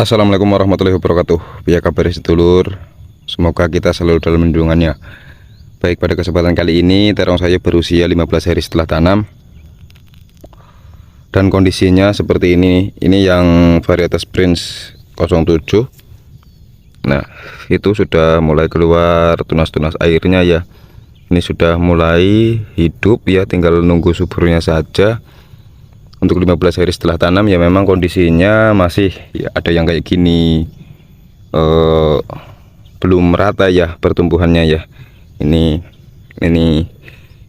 Assalamualaikum warahmatullahi wabarakatuh. Biar kabar sedulur, semoga kita selalu dalam lindungannya. Baik, pada kesempatan kali ini terong saya berusia 15 hari setelah tanam, dan kondisinya seperti ini. Ini yang varietas Prince 07. Nah, itu sudah mulai keluar tunas-tunas airnya ya. Ini sudah mulai hidup ya, tinggal nunggu suburnya saja. Untuk 15 hari setelah tanam ya memang kondisinya masih ya, ada yang kayak gini, belum merata ya pertumbuhannya ya. Ini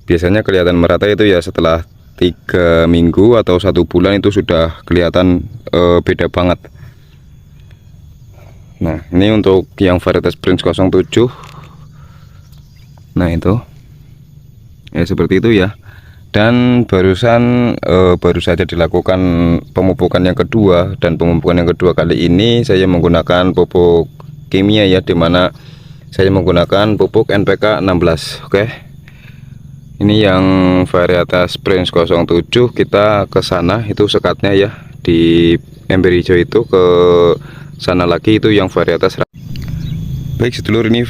biasanya kelihatan merata itu ya setelah 3 minggu atau 1 bulan itu sudah kelihatan beda banget. Nah, ini untuk yang varietas Prince 07. Nah, itu ya seperti itu ya. Dan baru saja dilakukan pemupukan yang kedua, dan pemupukan yang kedua kali ini saya menggunakan pupuk kimia ya, dimana saya menggunakan pupuk NPK 16. Oke, ini yang varietas Prince 07, kita ke sana itu sekatnya ya, di ember hijau itu ke sana lagi itu yang varietas. Baik sedulur, ini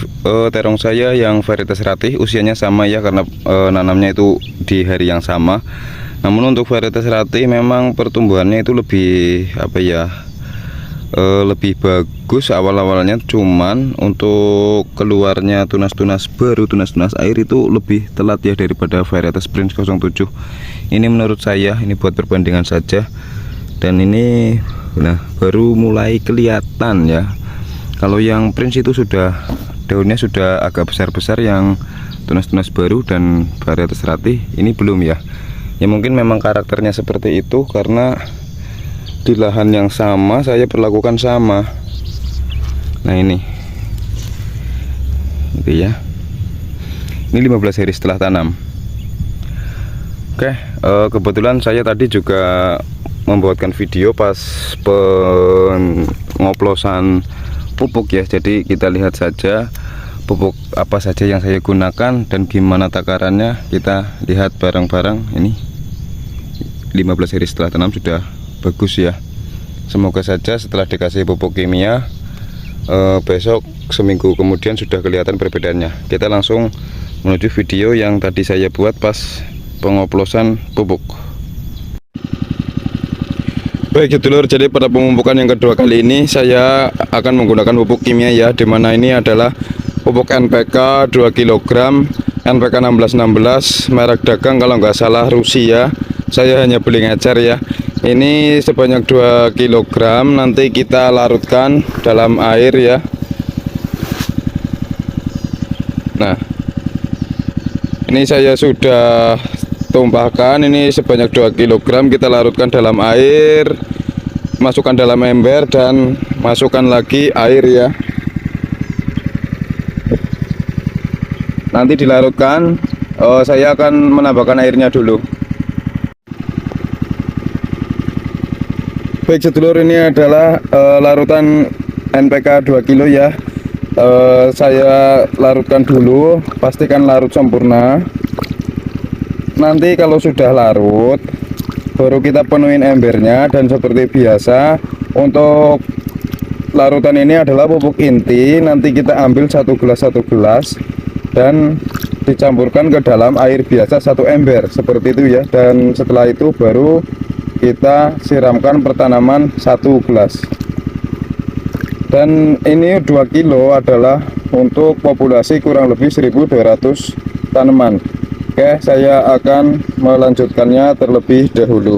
terong saya yang varietas ratih, usianya sama ya, karena nanamnya itu di hari yang sama. Namun untuk varietas ratih memang pertumbuhannya itu lebih apa ya, lebih bagus awal-awalnya, cuman untuk keluarnya tunas-tunas baru, tunas-tunas air itu lebih telat ya daripada varietas Prince 07. Ini menurut saya, ini buat perbandingan saja. Dan ini nah baru mulai kelihatan ya. Kalau yang Prince itu sudah daunnya sudah agak besar-besar yang tunas-tunas baru, dan varietas ratih ini belum ya. Ya mungkin memang karakternya seperti itu karena di lahan yang sama saya perlakukan sama. Nah, ini itu ya. Ini 15 hari setelah tanam. Oke, kebetulan saya tadi juga membuatkan video pas pengoplosan pupuk ya, jadi kita lihat saja pupuk apa saja yang saya gunakan dan gimana takarannya. Kita lihat bareng-bareng. Ini 15 hari setelah tanam sudah bagus ya. Semoga saja setelah dikasih pupuk kimia, besok seminggu kemudian sudah kelihatan perbedaannya. Kita langsung menuju video yang tadi saya buat pas pengoplosan pupuk. Baik sedulur, jadi pada pemupukan yang kedua kali ini saya akan menggunakan pupuk kimia ya, dimana ini adalah pupuk NPK 2 kg, NPK 1616, merek dagang kalau nggak salah Rusia. Saya hanya beli ngecer ya. Ini sebanyak 2 kg, nanti kita larutkan dalam air ya. Nah, ini saya sudah tumpahkan, ini sebanyak 2 kg kita larutkan dalam air, masukkan dalam ember dan masukkan lagi air ya. Nanti dilarutkan, saya akan menambahkan airnya dulu. Baik sedulur, ini adalah larutan NPK 2 kilo ya. Saya larutkan dulu, pastikan larut sempurna. Nanti kalau sudah larut baru kita penuhin embernya, dan seperti biasa untuk larutan ini adalah pupuk inti. Nanti kita ambil 1 gelas dan dicampurkan ke dalam air biasa 1 ember seperti itu ya. Dan setelah itu baru kita siramkan pertanaman 1 gelas. Dan ini 2 kilo adalah untuk populasi kurang lebih 1200 tanaman. Oke, saya akan melanjutkannya terlebih dahulu.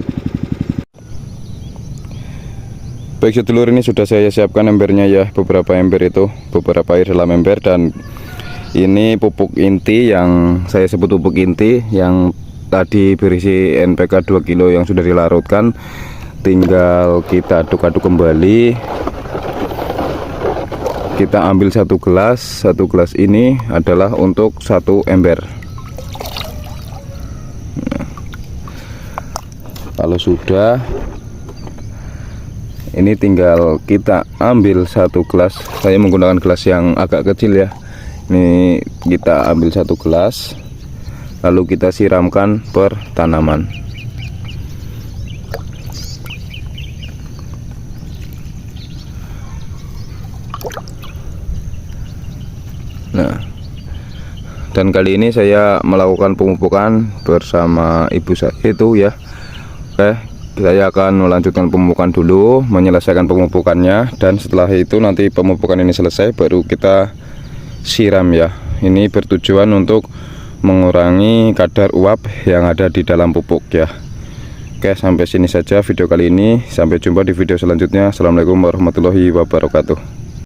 Baik sedulur, ini sudah saya siapkan embernya ya, beberapa ember itu, beberapa air dalam ember. Dan ini pupuk inti yang saya sebut pupuk inti, yang tadi berisi NPK 2 kilo yang sudah dilarutkan. Tinggal kita aduk-aduk kembali. Kita ambil 1 gelas. 1 gelas ini adalah untuk 1 ember. Kalau sudah, ini tinggal kita ambil 1 gelas. Saya menggunakan gelas yang agak kecil ya. Ini kita ambil 1 gelas, lalu kita siramkan per tanaman. Nah, dan kali ini saya melakukan pemupukan bersama ibu saya itu ya. Oke, saya akan melanjutkan pemupukan dulu, menyelesaikan pemupukannya, dan setelah itu nanti pemupukan ini selesai baru kita siram ya. Ini bertujuan untuk mengurangi kadar uap yang ada di dalam pupuk ya. Oke, sampai sini saja video kali ini. Sampai jumpa di video selanjutnya. Assalamualaikum warahmatullahi wabarakatuh.